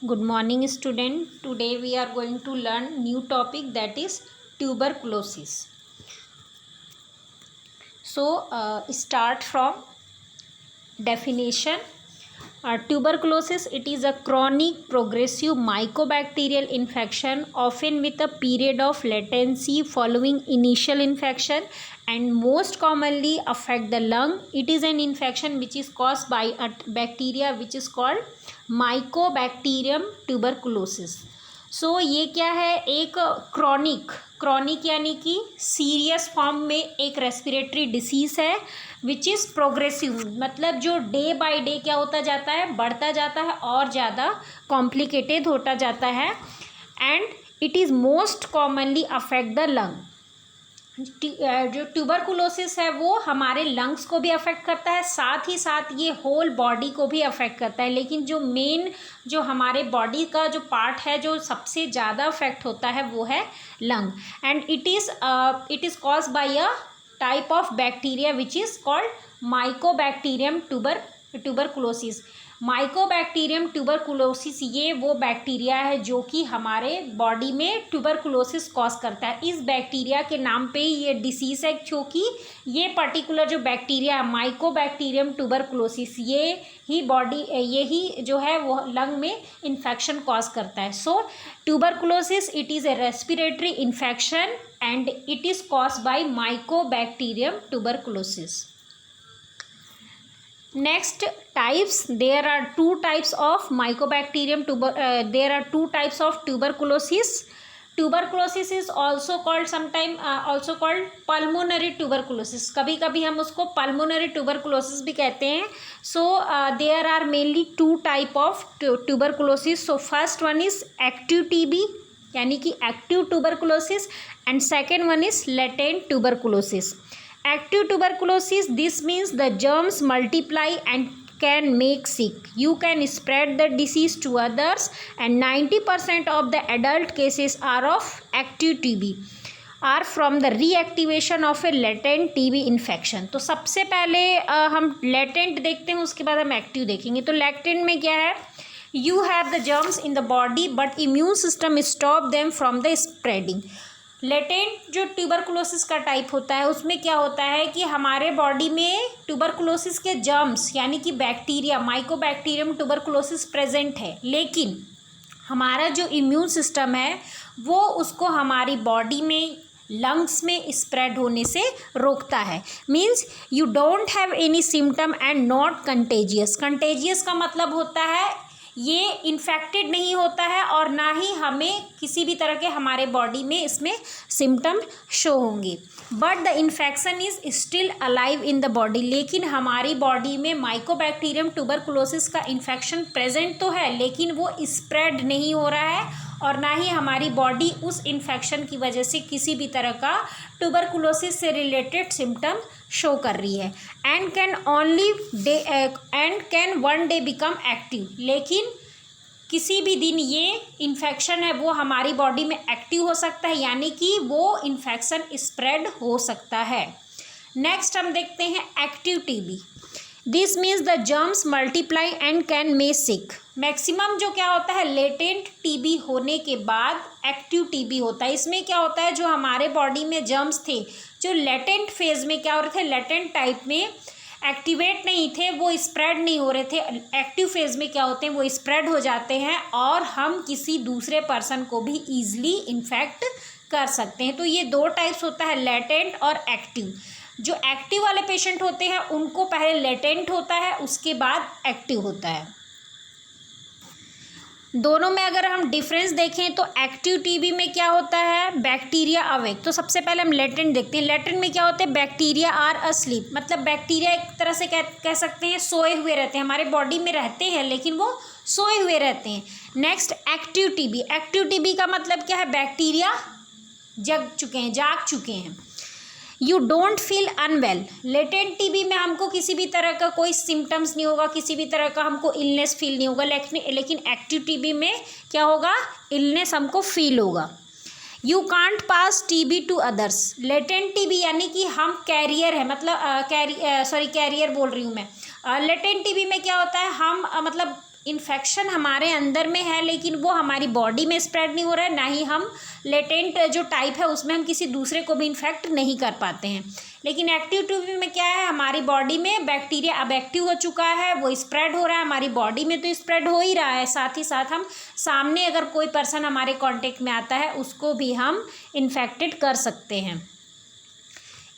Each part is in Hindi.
Good morning, student. Today we are going to learn new topic, that is tuberculosis. So, start from definition. Tuberculosis, it is a chronic progressive mycobacterial infection, often with a period of latency following initial infection, and most commonly affect the lung. It is an infection which is caused by a bacteria which is called Mycobacterium tuberculosis. सो ये क्या है, एक क्रॉनिक यानी कि सीरियस फॉर्म में एक रेस्पिरेटरी डिसीज़ है विच इज़ प्रोग्रेसिव, मतलब जो डे बाय डे क्या होता जाता है, बढ़ता जाता है और ज़्यादा कॉम्प्लिकेटेड होता जाता है, and it is most commonly affect the lung. जो ट्यूबरकुलोसिस है वो हमारे लंग्स को भी अफेक्ट करता है, साथ ही साथ ये होल बॉडी को भी अफेक्ट करता है, लेकिन जो मेन जो हमारे बॉडी का जो पार्ट है जो सबसे ज़्यादा अफेक्ट होता है वो है lung. And it is caused bye a type of bacteria which is called Mycobacterium tuberculosis. Mycobacterium tuberculosis ये वो बैक्टीरिया है जो कि हमारे बॉडी में ट्यूबरकुलोसिस कॉज करता है. इस बैक्टीरिया के नाम पे ही ये डिसीज़ है, क्योंकि ये पर्टिकुलर जो बैक्टीरिया है माइकोबैक्टीरियम ट्यूबरकुलोसिस यही जो है वो लंग में इन्फेक्शन कॉज करता है. So tuberculosis it is a respiratory infection and it is caused by mycobacterium tuberculosis. Next types, there are two types of there are two types of tuberculosis. Tuberculosis is also called also called pulmonary tuberculosis. कभी कभी हम उसको pulmonary tuberculosis भी कहते हैं. So there are mainly two type of tuberculosis. So first one is active TB यानी कि active tuberculosis, and second one is latent tuberculosis. Active tuberculosis, this means the germs multiply and can make sick. You can spread the disease to others, and 90% of the adult cases are of active TB are from the reactivation of a latent TB infection. तो सबसे पहले हम latent देखते हैं, उसके बाद हम active देखेंगे. तो latent में क्या है, you have the germs in the body but immune system stop them from the spreading. Latent जो ट्यूबरकुलोसिस का टाइप होता है उसमें क्या होता है कि हमारे बॉडी में ट्यूबरकुलोसिस के जर्म्स यानी कि बैक्टीरिया माइकोबैक्टीरियम ट्यूबरकुलोसिस प्रेजेंट है, लेकिन हमारा जो इम्यून सिस्टम है वो उसको हमारी बॉडी में लंग्स में स्प्रेड होने से रोकता है. Means you don't have any symptom and not contagious. Contagious का मतलब होता है ये इन्फेक्टेड नहीं होता है और ना ही हमें किसी भी तरह के हमारे बॉडी में इसमें सिम्टम शो होंगे, but the infection is still alive in the body. लेकिन हमारी बॉडी में माइकोबैक्टीरियम ट्यूबरकुलोसिस का इन्फेक्शन प्रेजेंट तो है, लेकिन वो स्प्रेड नहीं हो रहा है और ना ही हमारी बॉडी उस इन्फेक्शन की वजह से किसी भी तरह का ट्यूबरकुलोसिस से रिलेटेड सिम्टम शो कर रही है. And can one day become active. लेकिन किसी भी दिन ये इन्फेक्शन है वो हमारी बॉडी में एक्टिव हो सकता है, यानी कि वो इन्फेक्शन स्प्रेड हो सकता है. नेक्स्ट हम देखते हैं active TB. This means the germs multiply and can make sick. Maximum जो क्या होता है लेटेंट टीबी होने के बाद एक्टिव टीबी होता है. इसमें क्या होता है, जो हमारे बॉडी में जर्म्स थे जो लेटेंट फेज में क्या हो रहे थे, लेटेंट टाइप में एक्टिवेट नहीं थे, वो स्प्रेड नहीं हो रहे थे. एक्टिव फेज में क्या होते हैं, वो स्प्रेड हो जाते हैं और हम किसी दूसरे पर्सन को भी ईजिली इन्फेक्ट कर सकते हैं. तो ये दो टाइप्स होता है, लेटेंट और एक्टिव. जो एक्टिव वाले पेशेंट होते हैं उनको पहले लेटेंट होता है, उसके बाद एक्टिव होता है. दोनों में अगर हम डिफरेंस देखें तो एक्टिव टीबी में क्या होता है, बैक्टीरिया अवेक. तो सबसे पहले हम लेटेंट देखते हैं. लेटेंट में क्या होते हैं, बैक्टीरिया आर अस्लीप, मतलब बैक्टीरिया एक तरह से कह सकते हैं सोए हुए रहते हैं, हमारे बॉडी में रहते हैं लेकिन वो सोए हुए रहते हैं. Next active TB. Active TB का मतलब क्या है, बैक्टीरिया जाग चुके हैं. You don't feel unwell. Latent TB में हमको किसी भी तरह का कोई सिम्टम्स नहीं होगा, किसी भी तरह का हमको इलनेस फील नहीं होगा, लेकिन एक्टिव टीबी में क्या होगा, इलनेस हमको फील होगा. You can't pass TB to others. Latent TB यानी कि हम कैरियर है, मतलब कैरियर बोल रही हूँ मैं. लेटेंट टीबी में क्या होता है, हम मतलब इन्फेक्शन हमारे अंदर में है लेकिन वो हमारी बॉडी में स्प्रेड नहीं हो रहा है, ना ही हम लेटेंट जो टाइप है उसमें हम किसी दूसरे को भी इन्फेक्ट नहीं कर पाते हैं। लेकिन एक्टिव टीबी में क्या है, हमारी बॉडी में बैक्टीरिया अब एक्टिव हो चुका है, वो स्प्रेड हो रहा है, हमारी बॉडी में तो स्प्रेड हो ही रहा है, साथ ही साथ हम सामने अगर कोई पर्सन हमारे कांटेक्ट में आता है उसको भी हम इन्फेक्टेड कर सकते हैं।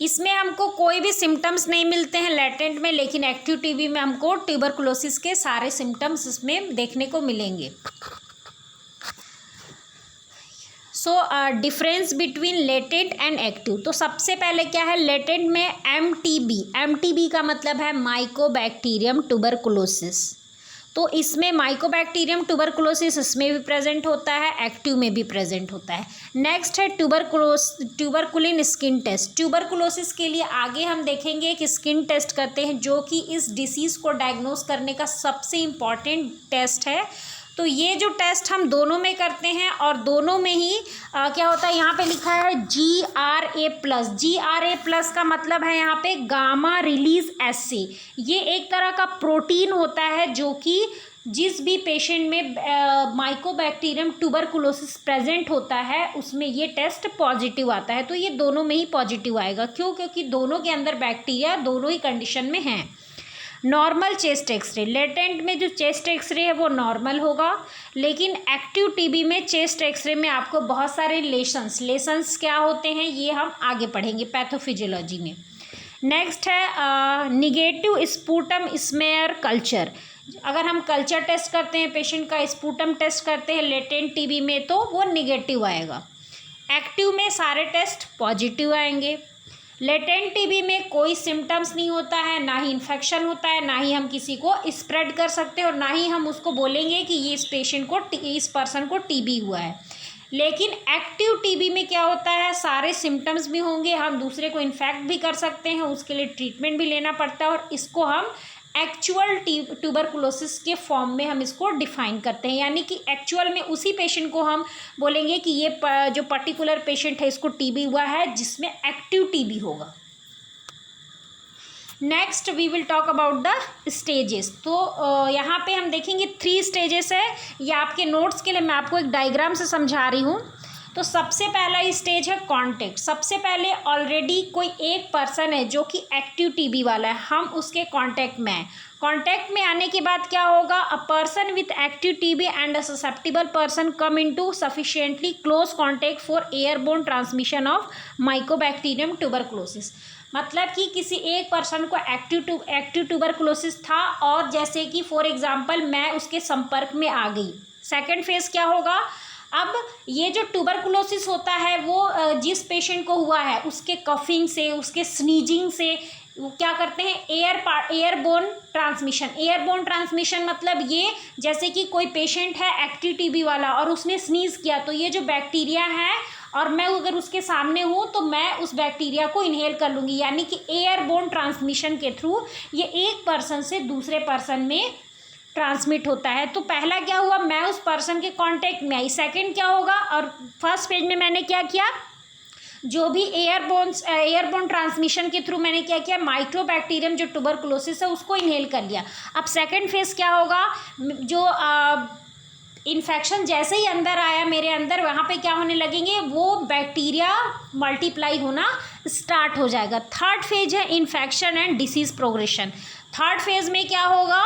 इसमें हमको कोई भी सिम्टम्स नहीं मिलते हैं लेटेंट में, लेकिन एक्टिव टीबी में हमको ट्यूबरकुलोसिस के सारे सिम्टम्स इसमें देखने को मिलेंगे। So difference between latent and active. तो सबसे पहले क्या है, लेटेंट में एमटीबी का मतलब है माइकोबैक्टीरियम ट्यूबरकुलोसिस। तो इसमें माइकोबैक्टीरियम ट्यूबरकुलोसिस इसमें भी प्रेजेंट होता है, एक्टिव में भी प्रेजेंट होता है। नेक्स्ट है ट्यूबरकुलिन स्किन टेस्ट। ट्यूबरकुलोसिस के लिए आगे हम देखेंगे कि स्किन टेस्ट करते हैं जो कि इस डिसीज़ को डायग्नोस करने का सबसे इम्पॉर्टेंट टेस्ट है। तो ये जो टेस्ट हम दोनों में करते हैं और दोनों में ही क्या होता है, यहाँ पे लिखा है GRA+। GRA+ का मतलब है यहाँ पे गामा रिलीज एस्से। ये एक तरह का प्रोटीन होता है जो कि जिस भी पेशेंट में माइकोबैक्टीरियम ट्यूबरकुलोसिस प्रेजेंट होता है उसमें ये टेस्ट पॉजिटिव आता है। तो ये दोनों में ही पॉजिटिव आएगा, क्यों? क्योंकि दोनों के अंदर बैक्टीरिया दोनों ही कंडीशन में हैं। नॉर्मल चेस्ट एक्सरे, लेटेंट में जो चेस्ट एक्सरे है वो नॉर्मल होगा, लेकिन एक्टिव टीबी में चेस्ट एक्सरे में आपको बहुत सारे लेशंस क्या होते हैं ये हम आगे पढ़ेंगे पैथोफिजियोलॉजी में। नेक्स्ट है निगेटिव स्पूटम स्मेयर कल्चर। अगर हम कल्चर टेस्ट करते हैं, पेशेंट का स्पूटम टेस्ट करते हैं लेटेंट टीबी में, तो वो निगेटिव आएगा। एक्टिव में सारे टेस्ट पॉजिटिव आएंगे। लेटेंट टीबी में कोई सिम्टम्स नहीं होता है, ना ही इन्फेक्शन होता है, ना ही हम किसी को स्प्रेड कर सकते हैं और ना ही हम उसको बोलेंगे कि ये इस पेशेंट को, इस पर्सन को टीबी हुआ है। लेकिन एक्टिव टीबी में क्या होता है, सारे सिम्टम्स भी होंगे, हम दूसरे को इन्फेक्ट भी कर सकते हैं, उसके लिए ट्रीटमेंट भी लेना पड़ता है और इसको हम एक्चुअल ट्यूबरकुलोसिस के फॉर्म में हम इसको डिफाइन करते हैं। यानी कि एक्चुअल में उसी पेशेंट को हम बोलेंगे कि ये जो पर्टिकुलर पेशेंट है इसको टीबी हुआ है जिसमें एक्टिव टीबी होगा। Next we will talk about the stages. तो यहाँ पे हम देखेंगे 3 स्टेजेस है। ये आपके नोट्स के लिए मैं आपको एक डायग्राम से समझा रही हूँ। तो सबसे पहला स्टेज है कांटेक्ट। सबसे पहले ऑलरेडी कोई एक पर्सन है जो कि एक्टिव टीबी वाला है, हम उसके कांटेक्ट में हैं। कांटेक्ट में आने के बाद क्या होगा, a person with active TB and a susceptible person come into sufficiently close contact for airborne transmission of Mycobacterium tuberculosis. मतलब कि किसी एक पर्सन को एक्टिव ट्यूबरकुलोसिस था और जैसे कि फॉर एग्जांपल मैं उसके संपर्क में आ गई। सेकंड फेज क्या होगा, अब ये जो ट्यूबरकुलोसिस होता है वो जिस पेशेंट को हुआ है उसके कफिंग से, उसके स्नीजिंग से वो क्या करते हैं, एयरबोर्न ट्रांसमिशन मतलब ये जैसे कि कोई पेशेंट है एक्टिव टीबी वाला और उसने स्नीज किया तो ये जो बैक्टीरिया है और मैं अगर उसके सामने हूँ तो मैं उस बैक्टीरिया को इनहेल कर लूँगी। यानी कि एयरबोर्न ट्रांसमिशन के थ्रू ये एक पर्सन से दूसरे पर्सन में ट्रांसमिट होता है। तो पहला क्या हुआ, मैं उस पर्सन के कांटेक्ट में आई। सेकंड क्या होगा, और फर्स्ट पेज में मैंने क्या किया, जो भी एयरबोर्न ट्रांसमिशन के थ्रू मैंने क्या किया, माइक्रोबैक्टीरियम जो ट्यूबरकुलोसिस है उसको इनहेल कर लिया। अब सेकंड फेज क्या होगा, जो इन्फेक्शन जैसे ही अंदर आया मेरे अंदर, वहाँ पे क्या होने लगेंगे, वो बैक्टीरिया मल्टीप्लाई होना स्टार्ट हो जाएगा। थर्ड फेज है infection and disease progression. Third phase में क्या होगा,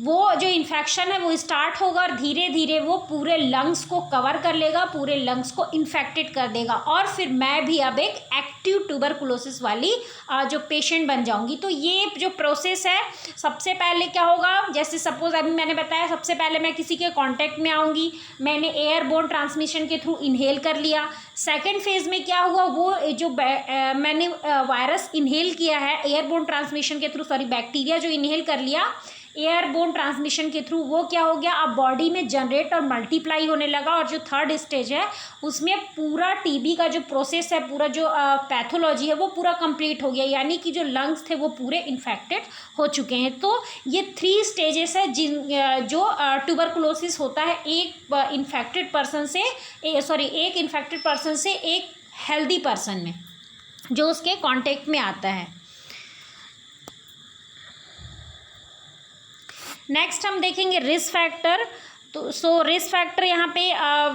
वो जो इन्फेक्शन है वो स्टार्ट होगा और धीरे धीरे वो पूरे लंग्स को कवर कर लेगा, पूरे लंग्स को इन्फेक्टेड कर देगा और फिर मैं भी अब एक एक्टिव ट्यूबरकुलोसिस वाली जो पेशेंट बन जाऊंगी। तो ये जो प्रोसेस है, सबसे पहले क्या होगा, जैसे सपोज अभी मैंने बताया, सबसे पहले मैं किसी के कांटेक्ट में आऊँगी, मैंने एयरबोर्न ट्रांसमिशन के थ्रू इनहेल कर लिया। सेकेंड फेज में क्या हुआ, वो जो मैंने वायरस इनहेल किया है एयरबोर्न ट्रांसमिशन के थ्रू, बैक्टीरिया जो इनहेल कर लिया एयरबोर्न ट्रांसमिशन के थ्रू, वो क्या हो गया, अब बॉडी में जनरेट और मल्टीप्लाई होने लगा। और जो थर्ड स्टेज है उसमें पूरा टीबी का जो प्रोसेस है, पूरा जो पैथोलॉजी है वो पूरा कंप्लीट हो गया, यानी कि जो लंग्स थे वो पूरे इन्फेक्टेड हो चुके हैं। तो ये 3 स्टेजेस है जो ट्यूबरकुलोसिस होता है एक इन्फेक्टेड पर्सन से एक हेल्दी पर्सन में जो उसके कांटेक्ट में आता है। नेक्स्ट हम देखेंगे रिस्क फैक्टर। तो रिस्क फैक्टर यहाँ पे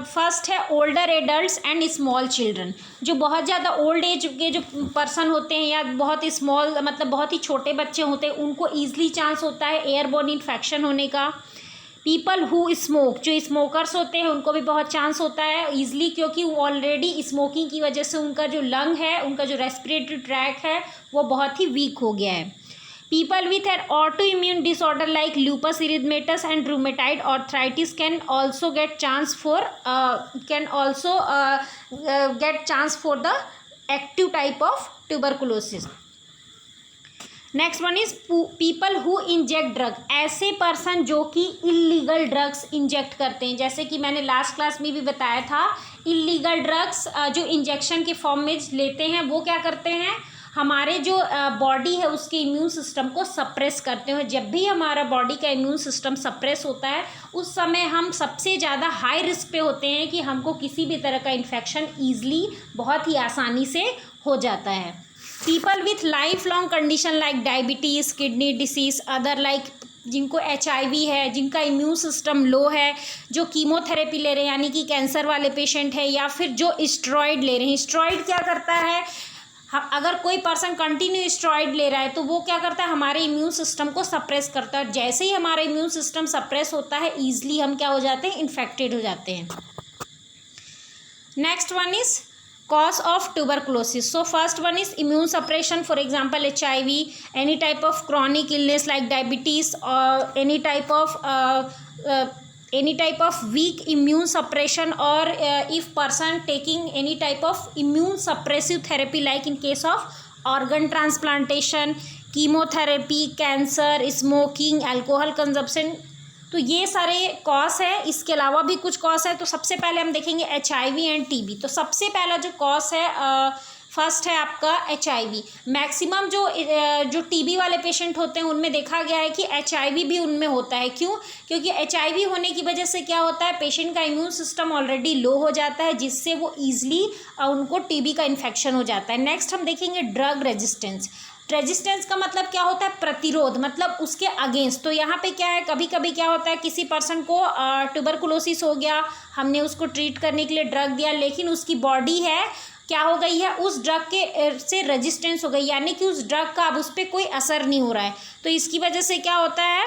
फर्स्ट है older adults and small children. जो बहुत ज़्यादा ओल्ड एज के जो पर्सन होते हैं या बहुत ही स्मॉल मतलब बहुत ही छोटे बच्चे होते हैं, उनको ईजिली चांस होता है एयरबोर्न इन्फेक्शन होने का। पीपल हु स्मोक, जो स्मोकर्स होते हैं उनको भी बहुत चांस होता है ईजिली, क्योंकि वो ऑलरेडी स्मोकिंग की वजह से उनका जो लंग है, उनका जो रेस्पिरेटरी ट्रैक है वो बहुत ही वीक हो गया है। People with an autoimmune disorder like lupus erythematosus and rheumatoid arthritis can also get chance for the active type of tuberculosis. Next one is people who inject drug, ऐसे पर्सन जो कि इलीगल ड्रग्स इंजेक्ट करते हैं। जैसे कि मैंने लास्ट क्लास में भी बताया था, इलीगल ड्रग्स जो इंजेक्शन के फॉर्म में लेते हैं वो क्या करते हैं, हमारे जो बॉडी है उसके इम्यून सिस्टम को सप्रेस करते हैं। जब भी हमारा बॉडी का इम्यून सिस्टम सप्रेस होता है उस समय हम सबसे ज़्यादा हाई रिस्क पे होते हैं कि हमको किसी भी तरह का इन्फेक्शन ईजिली बहुत ही आसानी से हो जाता है। People with life long condition like diabetes, kidney disease, other like जिनको HIV है, जिनका इम्यून सिस्टम लो है, जो कीमोथेरेपी ले रहे हैं यानी कि कैंसर वाले पेशेंट है, या फिर जो स्टेरॉइड ले रहे हैं। स्टेरॉइड क्या करता है, अगर कोई पर्सन कंटिन्यू स्टेरॉइड ले रहा है तो वो क्या करता है, हमारे इम्यून सिस्टम को सप्रेस करता है। जैसे ही हमारा इम्यून सिस्टम सप्रेस होता है ईजिली हम क्या हो जाते हैं, इन्फेक्टेड हो जाते हैं। Next one is cause of tuberculosis. So first one is immune suppression, for example HIV, any type of chronic illness like diabetes, or any type of weak immune suppression, or if person taking any type of immune suppressive therapy like in case of organ transplantation, chemotherapy, cancer, smoking, alcohol consumption। तो ये सारे कॉज है। इसके अलावा भी कुछ कॉज है। तो सबसे पहले हम देखेंगे HIV एंड TB। तो सबसे पहला जो कॉज है फर्स्ट है आपका HIV। मैक्सिमम जो TB वाले पेशेंट होते हैं उनमें देखा गया है कि HIV भी उनमें होता है। क्यों? क्योंकि HIV होने की वजह से क्या होता है, पेशेंट का इम्यून सिस्टम ऑलरेडी लो हो जाता है, जिससे वो ईजिली उनको TB का इन्फेक्शन हो जाता है। नेक्स्ट हम देखेंगे ड्रग रेजिस्टेंस। रेजिस्टेंस का मतलब क्या होता है, प्रतिरोध, मतलब उसके अगेंस्ट। तो यहाँ पे क्या है, कभी कभी क्या होता है, किसी पर्सन को ट्यूबरकुलोसिस हो गया, हमने उसको ट्रीट करने के लिए ड्रग दिया, लेकिन उसकी बॉडी है क्या हो गई है, उस ड्रग के से रेजिस्टेंस हो गई, यानी कि उस ड्रग का अब उस पर कोई असर नहीं हो रहा है। तो इसकी वजह से क्या होता है,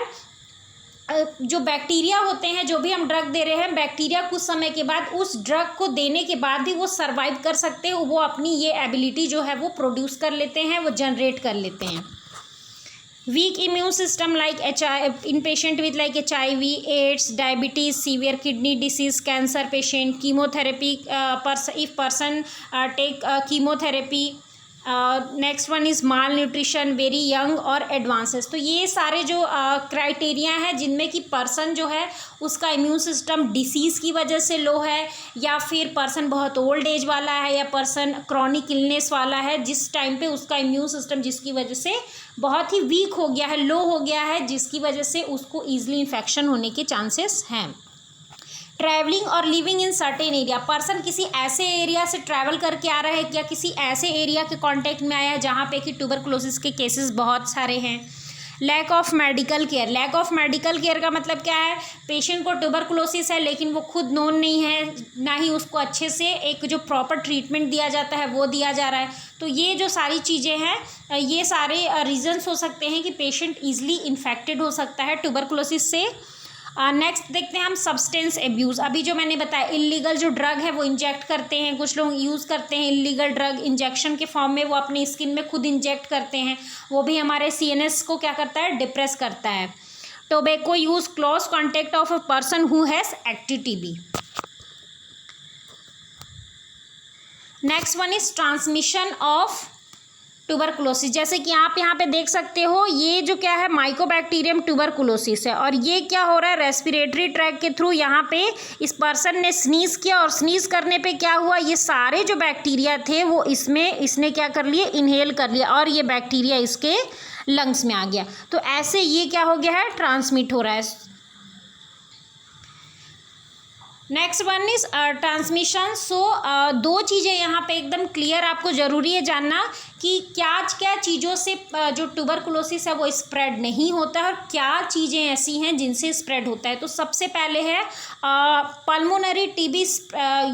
जो बैक्टीरिया होते हैं, जो भी हम ड्रग दे रहे हैं, बैक्टीरिया कुछ समय के बाद उस ड्रग को देने के बाद भी वो सर्वाइव कर सकते हैं, वो अपनी ये एबिलिटी जो है वो प्रोड्यूस कर लेते हैं, वो जनरेट कर लेते हैं। Weak immune system like in patient with like HIV, AIDS, diabetes, severe kidney disease, cancer patient, chemotherapy if person take chemotherapy. Next one is malnutrition, very young और एडवांसेस। तो ये सारे जो क्राइटेरिया हैं जिनमें कि पर्सन जो है उसका इम्यून सिस्टम डिसीज़ की वजह से लो है, या फिर पर्सन बहुत ओल्ड एज वाला है, या पर्सन क्रॉनिक इलनेस वाला है, जिस टाइम पे उसका इम्यून सिस्टम जिसकी वजह से बहुत ही वीक हो गया है, लो हो गया है, जिसकी वजह से उसको ईजिली इन्फेक्शन होने के चांसेस हैं। ट्रैवलिंग और living in certain area, person किसी ऐसे एरिया से ट्रैवल करके आ रहा है या किसी ऐसे एरिया के कांटेक्ट में आया है जहाँ पे कि ट्यूबरकुलोसिस के केसेस बहुत सारे हैं। Lack of medical care, lack of medical care का मतलब क्या है, पेशेंट को ट्यूबरकुलोसिस है लेकिन वो खुद नोन नहीं है, ना ही उसको अच्छे से एक जो प्रॉपर ट्रीटमेंट दिया जाता है वो दिया जा रहा है। तो ये जो सारी चीज़ें हैं, ये सारे रीजंस हो सकते हैं कि पेशेंट ईजिली इन्फेक्टेड हो सकता है ट्यूबरकुलोसिस से। नेक्स्ट देखते हैं हम सब्सटेंस एब्यूज़। अभी जो मैंने बताया इलीगल जो ड्रग है वो इंजेक्ट करते हैं, कुछ लोग यूज़ करते हैं इलीगल ड्रग इंजेक्शन के फॉर्म में, वो अपनी स्किन में खुद इंजेक्ट करते हैं, वो भी हमारे CNS को क्या करता है, डिप्रेस करता है। Tobacco use, close contact of a person who has active TB। Next one is transmission of tuberculosis. जैसे कि आप यहाँ पे देख सकते हो, ये जो क्या है माइकोबैक्टीरियम ट्यूबरकुलोसिस है, और ये क्या हो रहा है रेस्पिरेटरी ट्रैक के थ्रू, यहाँ पे इस पर्सन ने स्नीज किया और स्नीज करने पे क्या हुआ, ये सारे जो बैक्टीरिया थे वो इसने क्या कर लिए, इनहेल कर लिया, और ये बैक्टीरिया इसके लंग्स में आ गया। तो ऐसे ये क्या हो गया है, ट्रांसमिट हो रहा है। Next one is transmission. So दो चीज़ें यहाँ पे एकदम क्लियर आपको ज़रूरी है जानना कि क्या क्या चीज़ों से जो ट्यूबरकुलोसिस है वो स्प्रेड नहीं होता है और क्या चीज़ें ऐसी हैं जिनसे स्प्रेड होता है। तो सबसे पहले है pulmonary TB.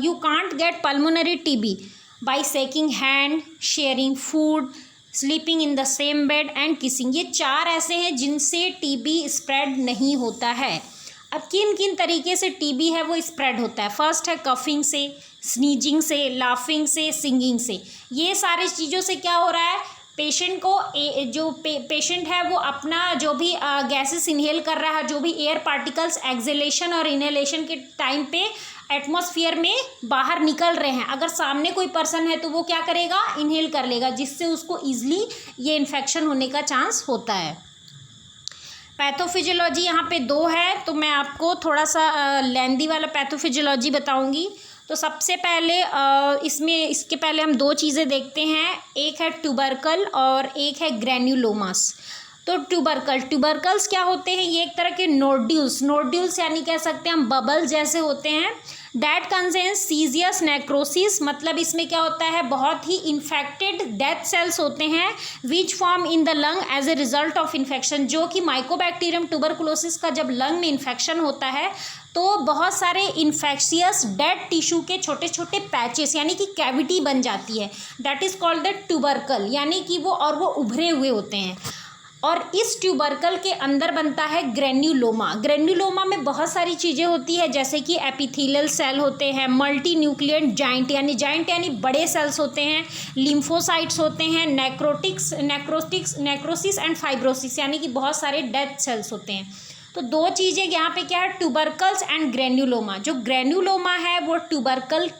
You can't get pulmonary TB by shaking hand, sharing food, sleeping in the same bed and kissing. ये चार ऐसे हैं जिनसे टीबी स्प्रेड नहीं होता है। अब किन किन तरीके से टीबी है वो स्प्रेड होता है। फर्स्ट है कफिंग से, स्नीजिंग से, लाफिंग से, सिंगिंग से। ये सारी चीज़ों से क्या हो रहा है, पेशेंट को जो पेशेंट है वो अपना जो भी गैसेस इनहेल कर रहा है, जो भी एयर पार्टिकल्स एक्सहेलेशन और इनहेलेशन के टाइम पे एटमॉस्फेयर में बाहर निकल रहे हैं, अगर सामने कोई पर्सन है तो वो क्या करेगा, इनहेल कर लेगा, जिससे उसको ईजिली ये इन्फेक्शन होने का चांस होता है। पैथोफिजियोलॉजी यहाँ पे दो है, तो मैं आपको थोड़ा सा लेंदी वाला पैथोफिजियोलॉजी बताऊंगी। तो सबसे पहले इसके पहले हम दो चीज़ें देखते हैं, एक है ट्यूबरकल और एक है ग्रैन्युलोमास। तो ट्यूबरकल्स क्या होते हैं, ये एक तरह के नोड्यूल्स यानी कह सकते हैं हम बबल जैसे होते हैं। दैट कंसेंस सीजियस नेक्रोसिस, मतलब इसमें क्या होता है, बहुत ही इन्फेक्टेड डेथ सेल्स होते हैं which form in the lung as a result of infection. जो कि माइकोबैक्टीरियम ट्यूबरकुलोसिस का जब लंग में इन्फेक्शन होता है तो बहुत सारे इन्फेक्शियस डेड टिश्यू के छोटे छोटे पैचेस यानी कि कैविटी बन जाती है। That is called the tubercle, यानी कि वो उभरे हुए होते हैं। और इस ट्यूबरकल के अंदर बनता है ग्रेन्युलोमा। ग्रेन्युलोमा में बहुत सारी चीज़ें होती है, जैसे कि एपिथेलियल सेल होते हैं, मल्टी न्यूक्लियट जाइंट यानी बड़े सेल्स होते हैं, लिम्फोसाइट्स होते हैं, नेक्रोसिस एंड फाइब्रोसिस यानी कि बहुत सारे डेथ सेल्स होते हैं। तो दो चीज़ें यहाँ पे क्या है, ट्यूबरकल्स एंड ग्रेन्युलोमा। जो ग्रेन्युलोमा है वो ट्यूबरकल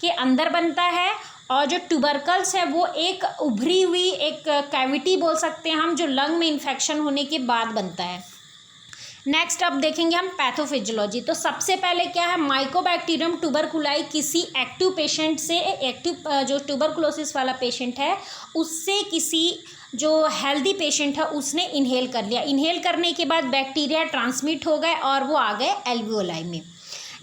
के अंदर बनता है और जो ट्यूबरकल्स है वो एक उभरी हुई एक कैविटी बोल सकते हैं हम, जो लंग में इन्फेक्शन होने के बाद बनता है। नेक्स्ट अब देखेंगे हम पैथोफिजियोलॉजी। तो सबसे पहले क्या है, माइकोबैक्टीरियम ट्यूबरकुलाई किसी एक्टिव पेशेंट से, जो ट्यूबरकुलोसिस वाला पेशेंट है उससे किसी जो हेल्दी पेशेंट है उसने इनहेल कर लिया। इनहेल करने के बाद बैक्टीरिया ट्रांसमिट हो गए और वो आ गए एल्वियोलाई में।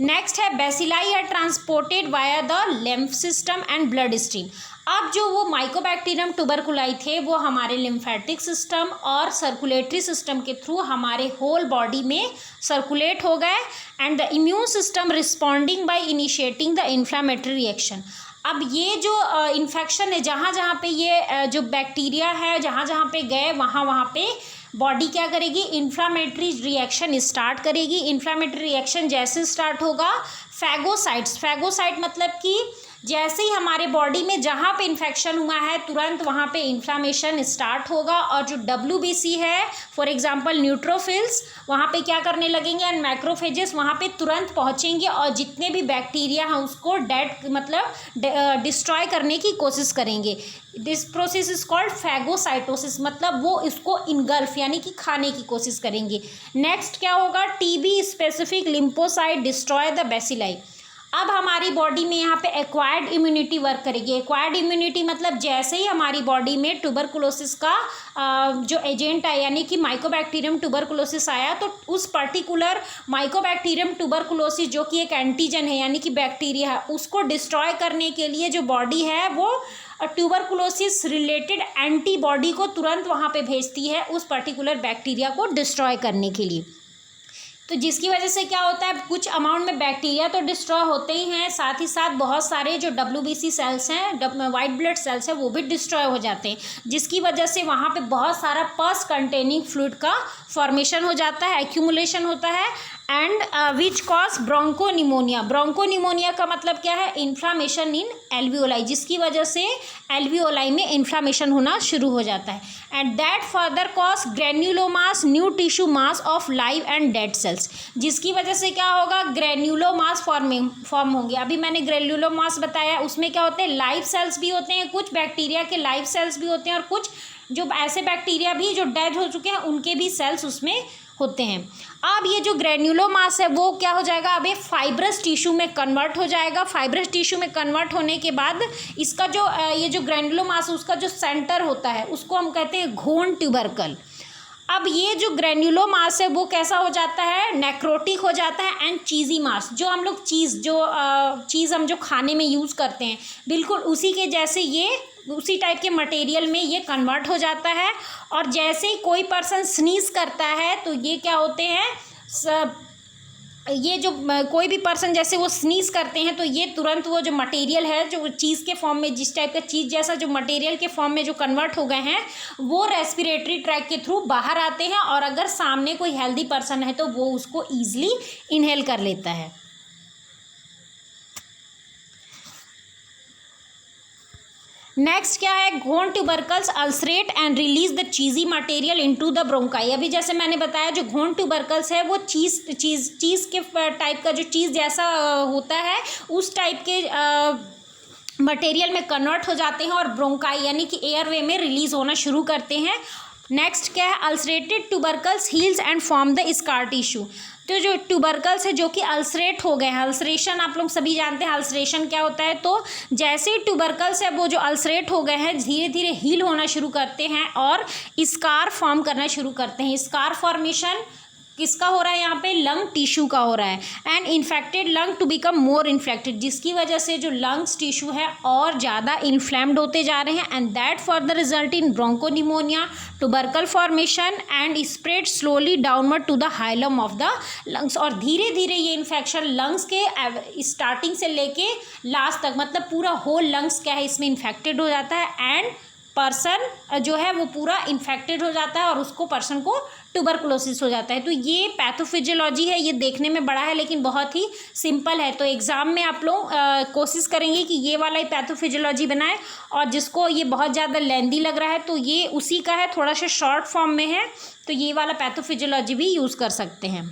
नेक्स्ट है bacilli are transported via the lymph system and blood stream. अब जो वो माइकोबैक्टीरियम ट्यूबरकुलाई थे वो हमारे लिम्फेटिक सिस्टम और सर्कुलेटरी सिस्टम के थ्रू हमारे होल बॉडी में सर्कुलेट हो गए and the immune system responding by initiating the inflammatory reaction. अब ये जो इन्फेक्शन है, जहाँ जहाँ पे ये जो बैक्टीरिया है जहाँ जहाँ पे गए वहाँ पे बॉडी क्या करेगी, इन्फ्लामेटरी रिएक्शन स्टार्ट करेगी। इन्फ्लामेटरी रिएक्शन जैसे स्टार्ट होगा, फैगोसाइट मतलब कि जैसे ही हमारे बॉडी में जहाँ पे इन्फेक्शन हुआ है तुरंत वहाँ पे इन्फ्लामेशन स्टार्ट होगा और जो WBC है फॉर एग्जांपल न्यूट्रोफिल्स वहाँ पे क्या करने लगेंगे एंड मैक्रोफेजेस वहाँ पे तुरंत पहुँचेंगे और जितने भी बैक्टीरिया हैं उसको डिस्ट्रॉय करने की कोशिश करेंगे। This process is called phagocytosis, मतलब वो इसको इनगल्फ यानी कि खाने की कोशिश करेंगे। नेक्स्ट क्या होगा, TB specific lymphocyte destroy the bacilli. अब हमारी बॉडी में यहाँ पे एक्वायर्ड इम्यूनिटी वर्क करेगी। एक्वायर्ड इम्यूनिटी मतलब जैसे ही हमारी बॉडी में ट्यूबरकुलोसिस का जो एजेंट आया यानी कि माइकोबैक्टीरियम ट्यूबरकुलोसिस आया तो उस पर्टिकुलर माइकोबैक्टीरियम ट्यूबरकुलोसिस जो कि एक एंटीजन है यानी कि बैक्टीरिया है उसको डिस्ट्रॉय करने के लिए जो बॉडी है वो ट्यूबरकुलोसिस रिलेटेड एंटीबॉडी को तुरंत वहाँ पे भेजती है उस पर्टिकुलर बैक्टीरिया को डिस्ट्रॉय करने के लिए। तो जिसकी वजह से क्या होता है, कुछ अमाउंट में बैक्टीरिया तो डिस्ट्रॉय होते ही हैं, साथ ही साथ बहुत सारे जो WBC सेल्स हैं, वाइट ब्लड सेल्स हैं, वो भी डिस्ट्रॉय हो जाते हैं, जिसकी वजह से वहाँ पे बहुत सारा पस कंटेनिंग फ्लूइड का फॉर्मेशन हो जाता है, एक्यूमुलेशन होता है एंड विच कॉज ब्रोंकोनिमोनिया। ब्रोंकोनिमोनिया का मतलब क्या है, इन्फ्लामेशन इन एल्वियोलाई, जिसकी वजह से एल्वियोलाई में इन्फ्लामेशन होना शुरू हो जाता है and that further cause granulomas, new tissue mass of live and dead cells, जिसकी वजह से क्या होगा, ग्रेन्युलोमास फॉर्म होंगे। अभी मैंने ग्रेन्युलोमास बताया, उसमें क्या होते हैं, लाइव सेल्स भी होते हैं, कुछ बैक्टीरिया के लाइव सेल्स भी होते हैं और कुछ जो ऐसे बैक्टीरिया भी जो डेड हो चुके हैं उनके भी सेल्स उसमें होते हैं। अब ये जो ग्रेन्युलोमास है वो क्या हो जाएगा, अब ये फाइब्रस टिश्यू में कन्वर्ट हो जाएगा। फाइब्रस टिश्यू में कन्वर्ट होने के बाद इसका जो ये जो ग्रेन्युलोमास उसका जो सेंटर होता है उसको हम कहते हैं घोन ट्यूबरकल। अब ये जो ग्रेन्युलो मास है वो कैसा हो जाता है, नेक्रोटिक हो जाता है एंड चीज़ी मास, जो हम लोग चीज़ हम जो खाने में यूज़ करते हैं बिल्कुल उसी के जैसे ये उसी टाइप के मटेरियल में ये कन्वर्ट हो जाता है। और जैसे ही कोई पर्सन स्नीज करता है तो ये क्या होते हैं, ये जो कोई भी पर्सन जैसे वो स्नीज करते हैं तो ये तुरंत वो जो मटेरियल है जो चीज़ के फॉर्म में, जिस टाइप का चीज़ जैसा जो मटेरियल के फॉर्म में जो कन्वर्ट हो गए हैं वो रेस्पिरेटरी ट्रैक के थ्रू बाहर आते हैं, और अगर सामने कोई हेल्दी पर्सन है तो वो उसको ईजिली इनहेल कर लेता है। नेक्स्ट क्या है, Ghon tubercles ulcerate and release the cheesy material into the bronchi. अभी जैसे मैंने बताया जो घोन ट्यूबरकल्स है वो चीज़ के टाइप का जो चीज़ जैसा होता है उस टाइप के मटेरियल में कन्वर्ट हो जाते हैं और ब्रोंकाई यानी कि एयरवे में रिलीज होना शुरू करते हैं। नेक्स्ट क्या है, ulcerated tubercles heels and form the scar tissue. तो जो ट्यूबरकल्स है जो कि अल्सरेट हो गए हैं, अल्सरेशन आप लोग सभी जानते हैं अल्सरेशन क्या होता है, तो जैसे ही ट्यूबरकल्स है वो जो अल्सरेट हो गए हैं धीरे धीरे हील होना शुरू करते हैं और स्कार फॉर्म करना शुरू करते हैं। स्कार फॉर्मेशन किसका हो रहा है, यहाँ पे लंग टिश्यू का हो रहा है। And infected lung to become more infected, जिसकी वजह से जो लंग्स टिश्यू है और ज़्यादा इन्फ्लेम्ड होते जा रहे हैं and that further result in bronchopneumonia, tubercle formation and spread slowly downward to the hilum of the lungs. और धीरे धीरे ये इन्फेक्शन लंग्स के स्टार्टिंग से लेके लास्ट तक मतलब पूरा होल लंग्स क्या है इसमें इन्फेक्टेड हो जाता है एंड पर्सन जो है वो पूरा इन्फेक्टेड हो जाता है और उसको पर्सन को ट्यूबरकुलोसिस हो जाता है। तो ये पैथोफिजियोलॉजी है, ये देखने में बड़ा है लेकिन बहुत ही सिंपल है। तो एग्ज़ाम में आप लोग कोशिश करेंगे कि ये वाला ही पैथोफिजियोलॉजी बनाए, और जिसको ये बहुत ज़्यादा लेंदी लग रहा है तो ये उसी का है, थोड़ा सा शॉर्ट फॉर्म में है, तो ये वाला पैथोफिजियोलॉजी भी यूज़ कर सकते हैं।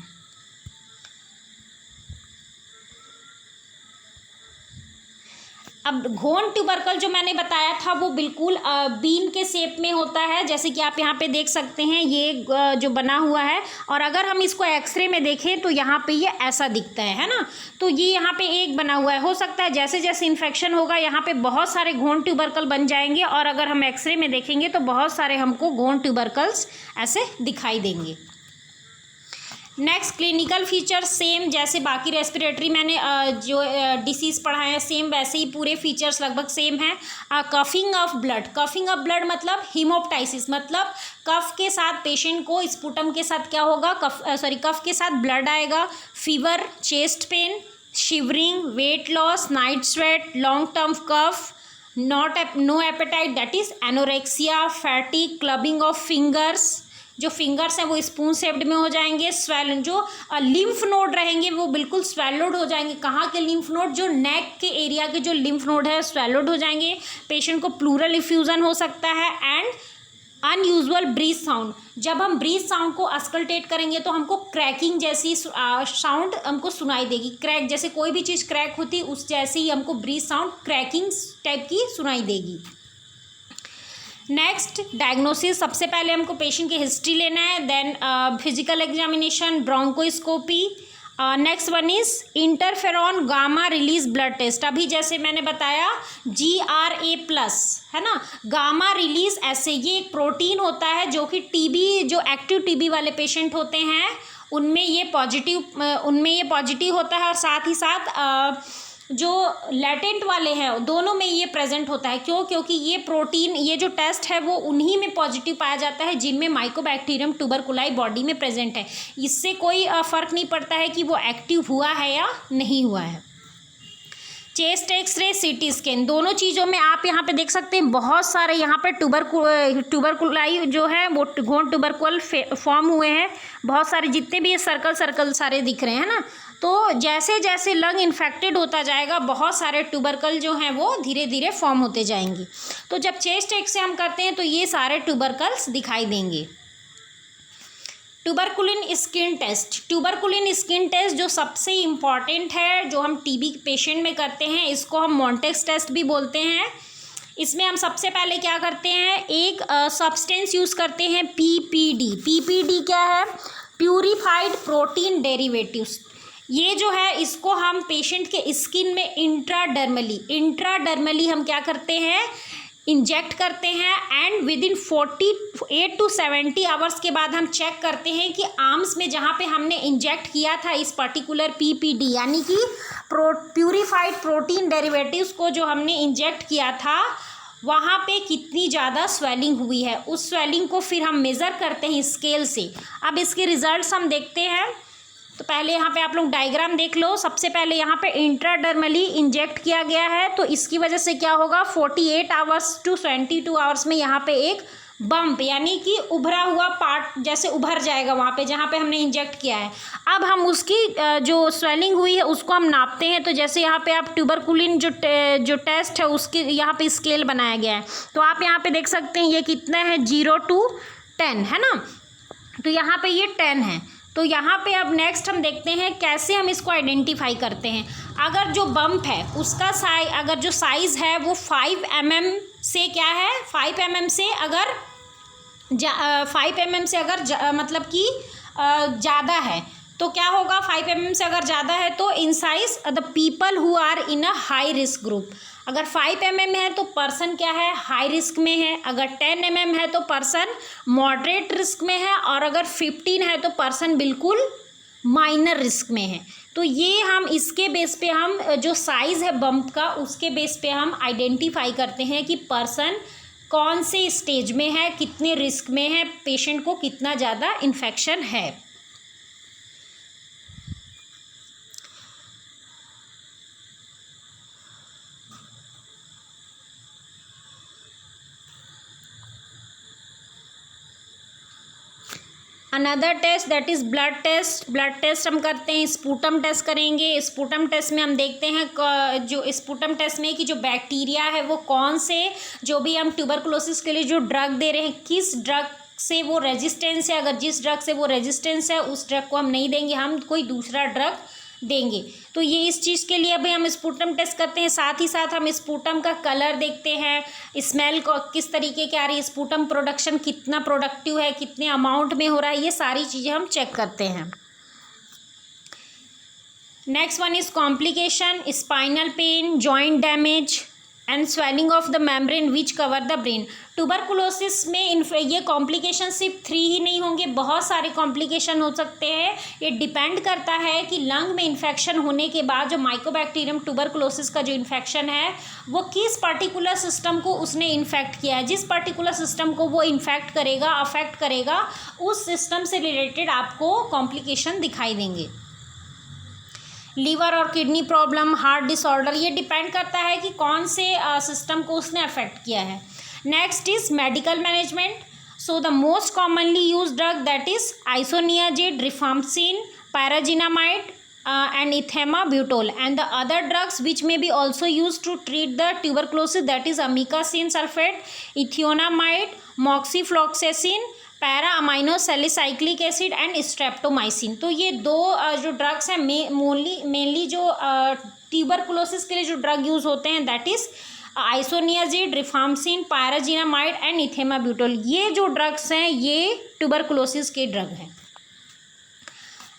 अब घोन ट्यूबरकल जो मैंने बताया था वो बिल्कुल बीन के शेप में होता है, जैसे कि आप यहाँ पे देख सकते हैं ये जो बना हुआ है, और अगर हम इसको एक्सरे में देखें तो यहाँ पे ये ऐसा दिखता है ना। तो ये यहाँ पे एक बना हुआ है, हो सकता है जैसे जैसे इन्फेक्शन होगा यहाँ पे बहुत सारे घोन ट्यूबरकल बन जाएंगे, और अगर हम एक्सरे में देखेंगे तो बहुत सारे हमको घोन ट्यूबरकल्स ऐसे दिखाई देंगे। नेक्स्ट क्लिनिकल फीचर सेम जैसे बाकी रेस्पिरेटरी मैंने जो डिसीज़ पढ़ाए हैं सेम वैसे ही पूरे फीचर्स लगभग सेम हैं। Coughing of blood, coughing of blood मतलब हीमोप्टाइसिस, मतलब कफ के साथ पेशेंट को स्पुटम के साथ क्या होगा, कफ के साथ ब्लड आएगा, fever, chest pain, shivering, weight loss, night sweat, long term cough, no appetite that is anorexia, fatigue, clubbing of fingers, जो फिंगर्स हैं वो स्पून शेप्ड में हो जाएंगे, स्वेल जो लिम्फ नोड रहेंगे वो बिल्कुल स्वेलोड हो जाएंगे। कहाँ के लिम्फ नोड, जो नेक के एरिया के जो लिम्फ नोड है स्वेलोड हो जाएंगे। पेशेंट को प्लूरल इफ्यूजन हो सकता है एंड अनयूजुअल ब्रीथ साउंड, जब हम ब्रीथ साउंड को अस्कल्टेट करेंगे तो हमको क्रैकिंग जैसी साउंड हमको सुनाई देगी। क्रैक जैसे कोई भी चीज़ क्रैक होती है उस जैसे ही हमको ब्रीथ साउंड क्रैकिंग टाइप की सुनाई देगी। नेक्स्ट डायग्नोसिस, सबसे पहले हमको पेशेंट की हिस्ट्री लेना है, then physical examination, bronchoscopy. Next one is interferon gamma release blood test. अभी जैसे मैंने बताया GRA+ है ना, गामा रिलीज ऐसे ये एक प्रोटीन होता है जो कि टीबी जो एक्टिव टीबी वाले पेशेंट होते हैं उनमें ये पॉजिटिव होता है, और साथ ही साथ जो लैटेंट वाले हैं दोनों में ये प्रेजेंट होता है। क्यों, क्योंकि ये प्रोटीन ये जो टेस्ट है वो उन्हीं में पॉजिटिव पाया जाता है जिनमें माइकोबैक्टीरियम ट्यूबरकुलाई बॉडी में प्रेजेंट है। इससे कोई फ़र्क नहीं पड़ता है कि वो एक्टिव हुआ है या नहीं हुआ है। चेस्ट एक्सरे, CT स्कैन, दोनों चीज़ों में आप यहाँ पे देख सकते हैं बहुत सारे यहाँ पे ट्यूबरकुलाई जो है वो घोन ट्यूबरकुल फॉर्म हुए हैं, बहुत सारे जितने भी ये सर्कल सारे दिख रहे हैं ना। तो जैसे जैसे लंग इन्फेक्टेड होता जाएगा बहुत सारे ट्यूबरकल जो हैं वो धीरे धीरे फॉर्म होते जाएंगे। तो जब चेस्ट एक्सरे हम करते हैं तो ये सारे ट्यूबरकल्स दिखाई देंगे। Tuberculin skin test, tuberculin skin test जो सबसे इम्पॉर्टेंट है जो हम टीबी पेशेंट में करते हैं, इसको हम मॉन्टेक्स टेस्ट भी बोलते हैं। इसमें हम सबसे पहले क्या करते हैं, एक सब्सटेंस यूज़ करते हैं PPD। PPD क्या है, प्यूरिफाइड प्रोटीन डेरिवेटिव्स। ये जो है इसको हम पेशेंट के स्किन में इंट्राडर्मली हम क्या करते हैं, इंजेक्ट करते हैं and with in 48 to 70 hours के बाद हम चेक करते हैं कि आर्म्स में जहाँ पे हमने इंजेक्ट किया था इस पर्टिकुलर PPD यानी कि प्यूरिफाइड प्रोटीन डेरिवेटिव्स को जो हमने इंजेक्ट किया था वहाँ पे कितनी ज़्यादा स्वेलिंग हुई है। उस स्वेलिंग को फिर हम मेज़र करते हैं स्केल से। अब इसके रिजल्ट्स हम देखते हैं। तो पहले यहाँ पे आप लोग डायग्राम देख लो। सबसे पहले यहाँ पे इंट्राडर्मली इंजेक्ट किया गया है, तो इसकी वजह से क्या होगा 48 आवर्स टू 22 आवर्स में यहाँ पे एक बम्प यानी कि उभरा हुआ पार्ट जैसे उभर जाएगा वहाँ पे जहाँ पे हमने इंजेक्ट किया है। अब हम उसकी जो स्वेलिंग हुई है उसको हम नापते हैं। तो जैसे यहाँ पे आप ट्यूबरकुलिन जो टेस्ट है उसके यहाँ पे स्केल बनाया गया है। तो आप यहाँ पे देख सकते हैं ये कितना है 0 to 10 है ना। तो यहाँ पे ये 10 है। तो यहाँ पे अब नेक्स्ट हम देखते हैं कैसे हम इसको आइडेंटिफाई करते हैं। अगर जो बम्प है उसका अगर जो साइज़ है वो 5 mm से क्या है 5 mm से अगर 5 mm से अगर मतलब कि ज़्यादा है तो क्या होगा 5 mm से अगर ज़्यादा है तो in size the people who are in a high risk group. अगर 5 mm है तो पर्सन क्या है हाई रिस्क में है, अगर 10 mm है तो पर्सन मॉडरेट रिस्क में है, और अगर 15 है तो पर्सन बिल्कुल माइनर रिस्क में है। तो ये हम इसके बेस पे हम जो साइज़ है बम्प का उसके बेस पे हम आइडेंटिफाई करते हैं कि पर्सन कौन से स्टेज में है, कितने रिस्क में है, पेशेंट को कितना ज़्यादा इन्फेक्शन है। Another test that is blood test. Blood test हम करते हैं, स्पूटम टेस्ट करेंगे। स्पूटम टेस्ट में हम देखते हैं जो स्पूटम टेस्ट में कि जो बैक्टीरिया है वो कौन से जो भी हम ट्यूबरकुलोसिस के लिए जो ड्रग दे रहे हैं किस ड्रग से वो रेजिस्टेंस है। अगर जिस ड्रग से वो रेजिस्टेंस है उस ड्रग को हम नहीं देंगे, हम कोई दूसरा ड्रग देंगे। तो ये इस चीज़ के लिए अभी हम स्पूटम टेस्ट करते हैं। साथ ही साथ हम स्पूटम का कलर देखते हैं, स्मेल को किस तरीके की आ रही है, स्पूटम प्रोडक्शन कितना प्रोडक्टिव है, कितने अमाउंट में हो रहा है, ये सारी चीज़ें हम चेक करते हैं। Next one is complication, spinal pain, joint damage and swelling of the membrane which cover the brain. Tuberculosis में ये कॉम्प्लिकेशन सिर्फ 3 ही नहीं होंगे, बहुत सारे कॉम्प्लिकेशन हो सकते हैं। ये डिपेंड करता है कि लंग में इन्फेक्शन होने के बाद जो माइकोबैक्टीरियम ट्यूबरकुलोसिस का जो इन्फेक्शन है वो किस पर्टिकुलर सिस्टम को उसने इन्फेक्ट किया है। जिस पर्टिकुलर सिस्टम को वो इन्फेक्ट करेगा, अफेक्ट करेगा, उस सिस्टम से रिलेटेड आपको कॉम्प्लिकेशन दिखाई देंगे। लीवर और किडनी प्रॉब्लम, हार्ट डिसऑर्डर, ये डिपेंड करता है कि कौन से सिस्टम को उसने अफेक्ट किया है। Next is medical management. So the most commonly use drug that is isoniazid, rifampicin, pyrazinamide and ethambutol, and the other drugs which may be also used to treat the tuberculosis that is amikacin sulfate, ethionamide, moxifloxacin, para amino salicylic acid and streptomycin. तो ये दो जो ड्रग्स हैं मेनली जो ट्यूबरकुलोसिस के लिए जो ड्रग यूज़ होते हैं that is isoniazid, rifampicin, pyrazinamide and ethambutol. ये जो ड्रग्स हैं ये ट्यूबरकुलोसिस के ड्रग हैं।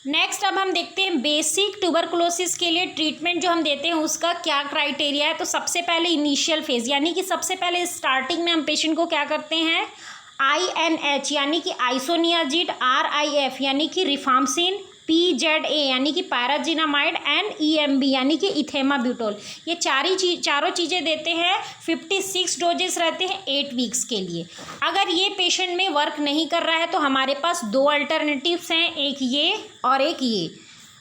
नेक्स्ट अब हम देखते हैं बेसिक ट्यूबरकुलोसिस के लिए ट्रीटमेंट जो हम देते हैं उसका क्या क्राइटेरिया है। तो सबसे पहले इनिशियल फेज यानी कि सबसे पहले स्टार्टिंग में हम पेशेंट को क्या करते हैं INH यानी कि आइसोनियाजिड, RIF यानी कि रिफाम्पसिन, PZA यानी कि पैराजिनामाइड एंड EMB यानी कि इथेमाब्यूटोल, ये चारों चीज़ें देते हैं। 56 डोजेस रहते हैं 8 वीक्स के लिए। अगर ये पेशेंट में वर्क नहीं कर रहा है तो हमारे पास 2 अल्टरनेटिव्स हैं, एक ये और एक ये।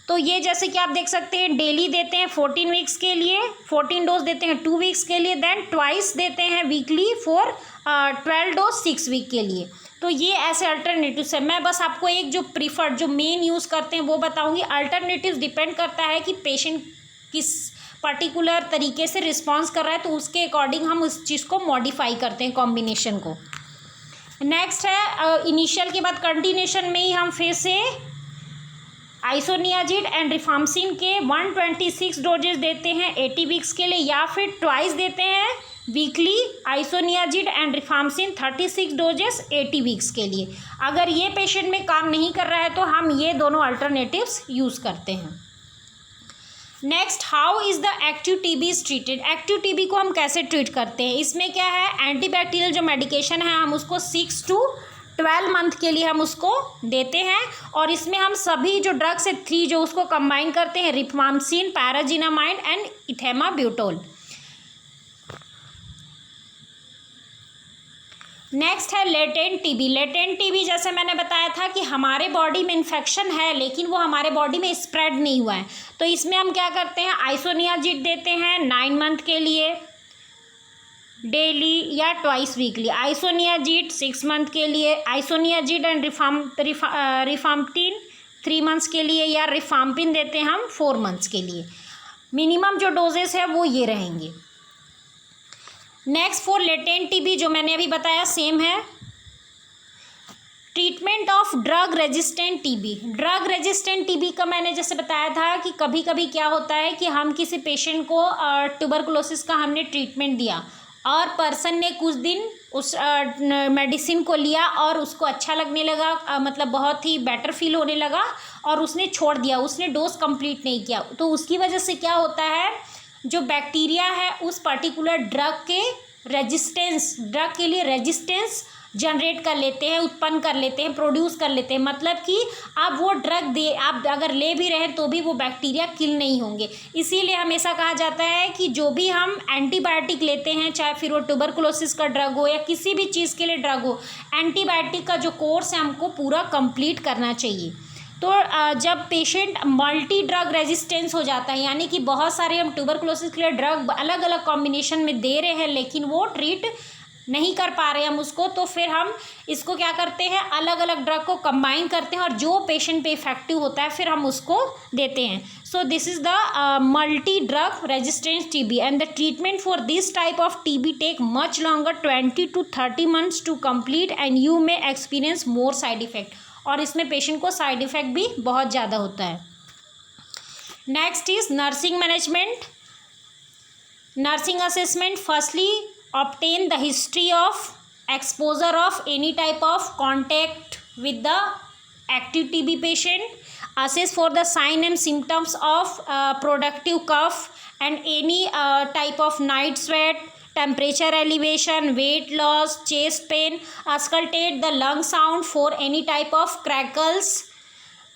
तो ये जैसे कि आप देख सकते हैं डेली देते हैं 14 वीक्स के लिए, 14 डोज देते हैं 2 वीक्स के लिए, देन ट्वाइस देते हैं वीकली फॉर 12 डोज 6 वीक के लिए। तो ये ऐसे अल्टरनेटिव्स है। मैं बस आपको एक जो प्रीफर्ड जो मेन यूज़ करते हैं वो बताऊंगी। अल्टरनेटिव्स डिपेंड करता है कि पेशेंट किस पर्टिकुलर तरीके से रिस्पॉन्स कर रहा है, तो उसके अकॉर्डिंग हम उस चीज़ को मॉडिफाई करते हैं कॉम्बिनेशन को। नेक्स्ट है इनिशियल के बाद कंटिन्यूशन में ही हम फिर से आइसोनियाजिड एंड रिफाम्पसिन के 126 डोजेस देते हैं 80 वीक्स के लिए, या फिर ट्वाइस देते हैं weekly isoniazid and rifampicin 36 doses 80 weeks के लिए। अगर ये पेशेंट में काम नहीं कर रहा है तो हम ये दोनों अल्टरनेटिव्स यूज़ करते हैं। Next, how is the active TB is treated. Active TB को हम कैसे ट्रीट करते हैं? इसमें क्या है, एंटीबैक्टीरियल जो मेडिकेशन है हम उसको 6 to 12 मंथ के लिए हम उसको देते हैं, और इसमें हम सभी जो ड्रग्स है 3 जो उसको कंबाइन करते हैं, रिफाम्पिसिन, पैराजिनामाइड एंड इथेमाब्यूटोल। नेक्स्ट है लेटेंट टीबी। लेटेंट टीबी जैसे मैंने बताया था कि हमारे बॉडी में इन्फेक्शन है लेकिन वो हमारे बॉडी में स्प्रेड नहीं हुआ है, तो इसमें हम क्या करते हैं, आइसोनियाजिड देते हैं 9 मंथ के लिए डेली या ट्वाइस वीकली। आइसोनियाजिड 6 मंथ के लिए, आइसोनियाजिड एंड रिफाम्पिन 3 मंथ्स के लिए, या रिफाम्पिन देते हैं हम 4 मंथ्स के लिए। मिनिमम जो डोजेस है वो ये रहेंगे। नेक्स्ट फॉर लेटेंट टीबी जो मैंने अभी बताया सेम है। Treatment of drug resistant TB. Drug resistant TB का मैंने जैसे बताया था कि कभी कभी क्या होता है कि हम किसी पेशेंट को ट्यूबरकुलोसिस का हमने ट्रीटमेंट दिया और पर्सन ने कुछ दिन उस मेडिसिन को लिया और उसको अच्छा लगने लगा, मतलब बहुत ही बेटर फील होने लगा, और उसने छोड़ दिया, उसने डोज कंप्लीट नहीं किया। तो उसकी वजह से क्या होता है, जो बैक्टीरिया है उस पर्टिकुलर ड्रग के रेजिस्टेंस, ड्रग के लिए रेजिस्टेंस जनरेट कर लेते हैं, उत्पन्न कर लेते हैं, प्रोड्यूस कर लेते हैं। मतलब कि आप वो ड्रग दे, आप अगर ले भी रहे हैं तो भी वो बैक्टीरिया किल नहीं होंगे। इसीलिए हमेशा कहा जाता है कि जो भी हम एंटीबायोटिक लेते हैं, चाहे फिर वो ट्यूबरकुलोसिस का ड्रग हो या किसी भी चीज़ के लिए ड्रग हो, एंटीबायोटिक का जो कोर्स है हमको पूरा कंप्लीट करना चाहिए। तो जब पेशेंट मल्टी ड्रग रेजिस्टेंस हो जाता है, यानी कि बहुत सारे हम ट्यूबरकुलोसिस के लिए ड्रग अलग अलग कॉम्बिनेशन में दे रहे हैं लेकिन वो ट्रीट नहीं कर पा रहे हम उसको, तो फिर हम इसको क्या करते हैं, अलग अलग ड्रग को कंबाइन करते हैं और जो पेशेंट पे इफेक्टिव होता है फिर हम उसको देते हैं। So this is the multi drug resistance TB and the treatment for this type of TB take much longer 20 to 30 months to complete and you may experience more side effect. और इसमें पेशेंट को साइड इफेक्ट भी बहुत ज़्यादा होता है। Next is nursing management, nursing assessment. Firstly obtain the history of exposure of any type of contact with the active TB patient, assess for the sign and symptoms of productive cough and any type of night sweat, temperature elevation, weight loss, chest pain, auscultate the lung sound for any type of crackles.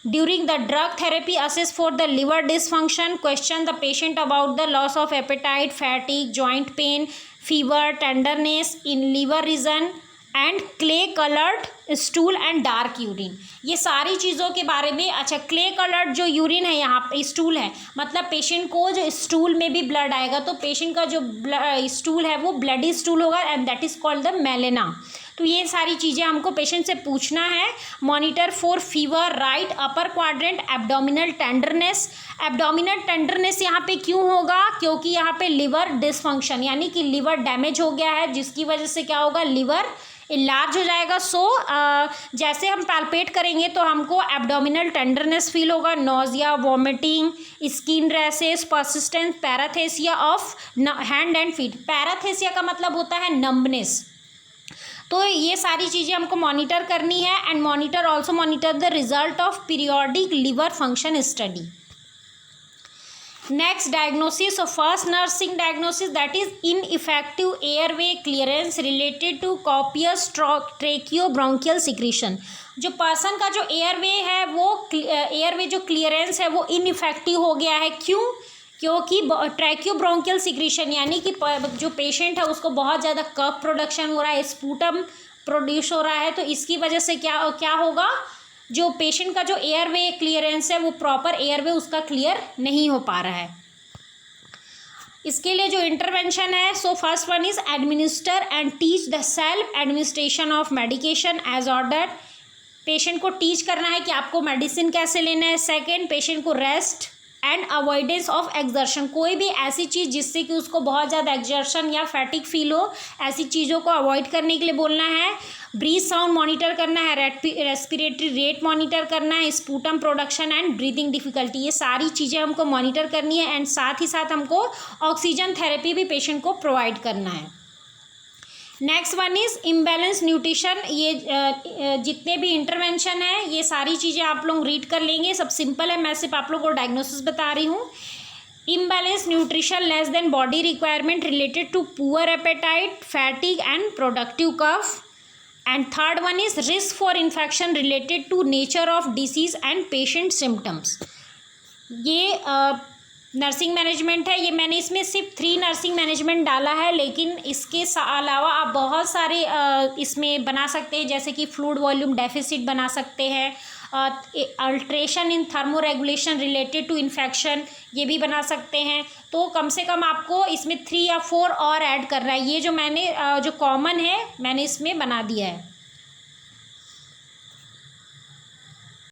During the drug therapy, assess for the liver dysfunction, question the patient about the loss of appetite, fatigue, joint pain, fever, tenderness in liver region and clay coloured stool and dark urine. ये सारी चीज़ों के बारे में। अच्छा, क्ले कलर्ड जो यूरिन है, यहाँ पे स्टूल है, मतलब पेशेंट को जो स्टूल में भी ब्लड आएगा तो पेशेंट का जो स्टूल है वो ब्लडी स्टूल होगा and that is called the melena. तो ये सारी चीज़ें हमको पेशेंट से पूछना है। Monitor for fever, right upper quadrant, abdominal tenderness. Abdominal tenderness यहाँ पे क्यों होगा, क्योंकि यहाँ पे लिवर डिसफंक्शन यानी कि लिवर डैमेज हो गया है, जिसकी वजह से क्या होगा, लिवर इलार्ज हो जाएगा। सो जैसे हम पैल्पेट करेंगे तो हमको एब्डोमिनल टेंडरनेस फील होगा, nausea, vomiting, skin rashes, persistent paresthesia of hand and feet. Paresthesia का मतलब होता है नंबनेस। तो ये सारी चीज़ें हमको मॉनिटर करनी है and monitor also monitor the result of periodic liver function study. Next, diagnosis. So first nursing diagnosis, that is ineffective airway clearance related to copious tracheobronchial secretion। जो पर्सन का जो एयरवे है वो एयरवे जो क्लियरेंस है वो इनइफेक्टिव हो गया है। क्यों? क्योंकि ट्रैकियोब्रोंकियल सिक्रीशन यानी कि जो पेशेंट है उसको बहुत ज़्यादा कफ प्रोडक्शन हो रहा है, स्पूटम प्रोड्यूस हो रहा है, तो इसकी वजह से क्या होगा, जो पेशेंट का जो एयरवे क्लियरेंस है वो प्रॉपर एयरवे उसका क्लियर नहीं हो पा रहा है। इसके लिए जो इंटरवेंशन है, so first one is administer and teach the self administration of medication as ordered. Patient को टीच करना है कि आपको मेडिसिन कैसे लेना है। सेकेंड, पेशेंट को rest and avoidance of exertion. कोई भी ऐसी चीज़ जिससे कि उसको बहुत ज़्यादा एक्सर्शन या फैटिक फील हो, ऐसी चीज़ों को अवॉइड करने के लिए बोलना है। ब्रीथ साउंड मॉनिटर करना है, रेस्पिरेटरी रेट मॉनिटर करना है, sputum production and breathing difficulty, ये सारी चीज़ें हमको मॉनिटर करनी है एंड साथ ही साथ हमको ऑक्सीजन थेरेपी भी पेशेंट को प्रोवाइड करना है। Next one is imbalance nutrition. ये जितने भी इंटरवेंशन है ये सारी चीज़ें आप लोग रीड कर लेंगे, सब सिंपल है, मैं सिर्फ आप लोग को डायग्नोसिस बता रही हूँ। Imbalance nutrition less than body requirement related to poor appetite, fatigue and productive cough. And third one is risk for infection related to nature of disease and patient symptoms. ये नर्सिंग मैनेजमेंट है. ये मैंने इसमें सिर्फ 3 नर्सिंग मैनेजमेंट डाला है, लेकिन इसके अलावा आप बहुत सारे इसमें बना सकते हैं, जैसे कि फ्लूइड वॉल्यूम डेफिसिट बना सकते हैं, alteration in thermoregulation related to infection, ये भी बना सकते हैं. तो कम से कम आपको इसमें 3 या 4 और ऐड करना है. ये जो मैंने जो कॉमन है मैंने इसमें बना दिया है.